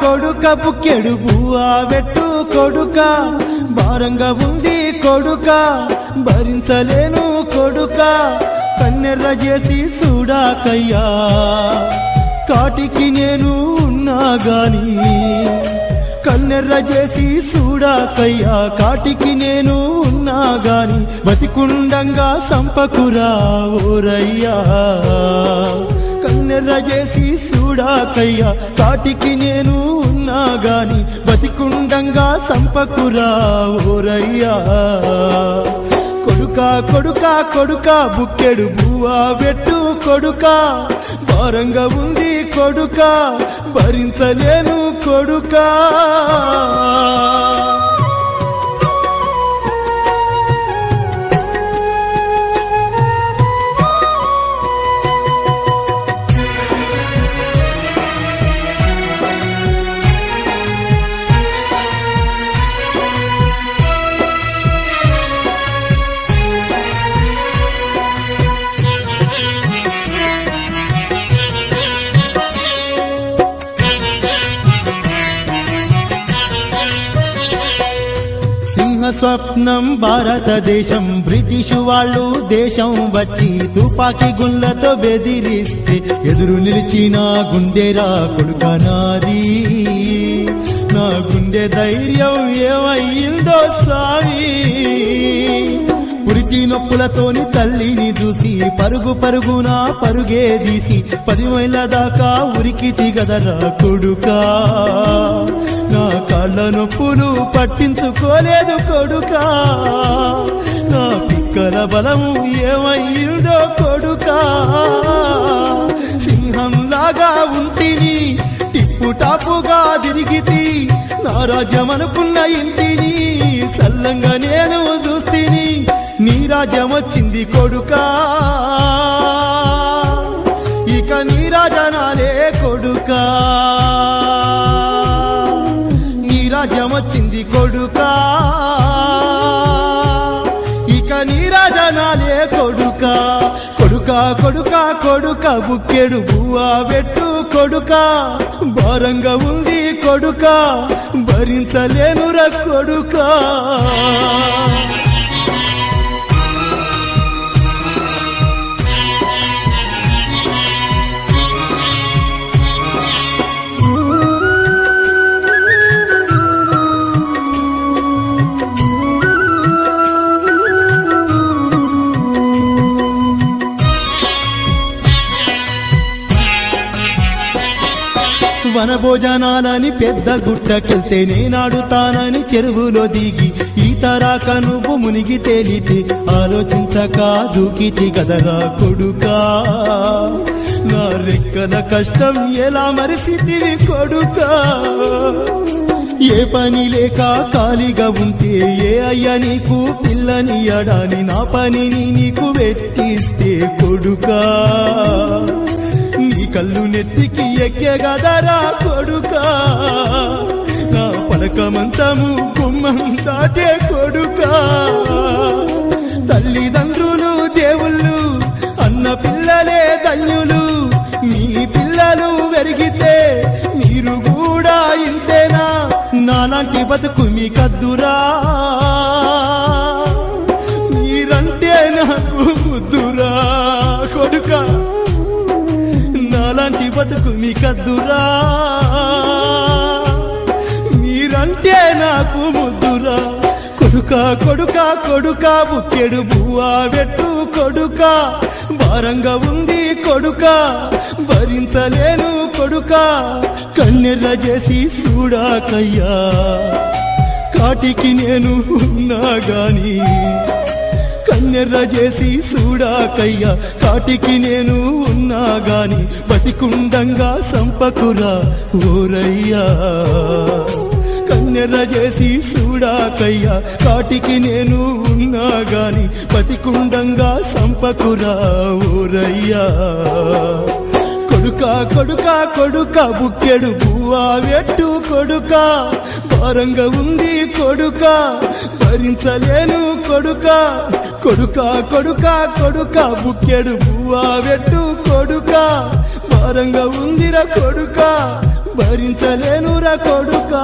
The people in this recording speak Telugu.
కొడుక బుక్కెడు బువ్వా పెట్టు కొడుక భారంగా ఉంది కొడుక భరించలేను కొడుక కన్నెర్ర చేసి చూడాకయ్యా కాటికి నేను ఉన్నా గాని కన్నెర్ర చేసి చూడాకయ్యా కాటికి నేను ఉన్నా గాని బతికుండంగా సంపకురా ఓరయ్యా కన్నెర్ర చేసి చూడాకయ్యా కాటికి నేను ఉన్నా గాని బతికుండంగా సంపకురా ఓరయ్యా కొడుకా కొడుకా కొడుకా బుక్కెడు బువ్వా పెట్టు కొడుకా భారంగా ఉంది కొడుకా భరించలేను కొడుకా స్వప్నం భారతదేశం బ్రిటిషు వాళ్ళు దేశం వచ్చి తుపాకీ గుండ్లతో బెదిరిస్తే ఎదురు నిలిచిన గుండెరా కొడుక నాది నా గుండె ధైర్యం ఏమయ్యిందో సామి పురిటి నొప్పులతోని తల్లిని చూసి పరుగు పరుగున పరుగే తీసి 10 మైళ్ళ దాకా ఉరికితి గదరా కొడుకా నా కాళ్ళ నొప్పులు పట్టించుకోలేదు కొడుకా నా పిక్కల బలము ఏమయ్యిందో కొడుకా సింహంలాగా ఉంటిని టిప్పు టాపుగా తిరిగితి నా రాజ్యం అనుకున్న ఇంటిని చల్లంగా నేను చూస్తిని నీ రాజ్యం వచ్చింది కొడుకా ఇక నీ రాజనాలే కొడుకా రాజ్యం వచ్చింది కొడుకా ఇక నీ రాజనాలే కొడుకా కొడుకా కొడుకా కొడుకా బుక్కెడు బువ్వా పెట్టు కొడుకా భారంగా ఉంది కొడుకా భరించలేనురా కొడుకా వనభోజనాలని పెద్ద గుట్టకెళ్తే నేనాడుతానని చెరువులో దిగి ఈతరాక నువ్వు మునిగి తేలితే ఆలోచించక దూకితి గదరా కొడుకా నా రెక్కల కష్టం ఎలా మరిసితివి కొడుకా ఏ పని లేక ఖాళీగా ఉంటే ఏ అయ్యా నీకు పిల్లని అడాని నా పనిని నీకు పెట్టిస్తే కొడుకా నీ కళ్ళు నెత్తికి ఎక్కే గదరా కొడుకా నా పలక మంచము గుమ్మం దాటే కొడుకా తల్లిదండ్రులు దేవుళ్ళు అన్న పిల్లలే ధన్యులు మీ పిల్లలు వెరిగితే మీరు కూడా ఇంతేనా నాలాంటి బతుకు మీ కద్దురా మీరంటే నాకు ముద్దురా కొడుకా నాలాంటి బతుకు మీ కద్దురా మీరంటే నాకు ముద్దురా కొడుకా కొడుకా కొడుకా బుక్కెడు బువ్వా పెట్టు కొడుకా భారంగా ఉంది కొడుకా భరించలేను కొడుకా కన్నెర్ర చేసి చూడాకయ్యా కాటికి నేను ఉన్నా గాని కన్నెర్ర చేసి చూడాకయ్యా కాటికి నేను ఉన్నా గాని బతికుండంగా సంపకురా ఓరయ్యా కన్నెర్ర చేసి చూడాకయ్యా కాటికి నేను ఉన్నా గాని బతికుండంగా సంపకురా ఓరయ్యా కొడుకా కొడుకా కొడుకా బుక్కెడు బువ్వా పెట్టు కొడుకా భారంగా ఉంది కొడుకా భరించలేను కొడుకా కొడుకా కొడుకా కొడుకా బుక్కెడు బువ్వా పెట్టు కొడుకా భారంగా ఉందిరా కొడుకా భరించలేనురా కొడుకా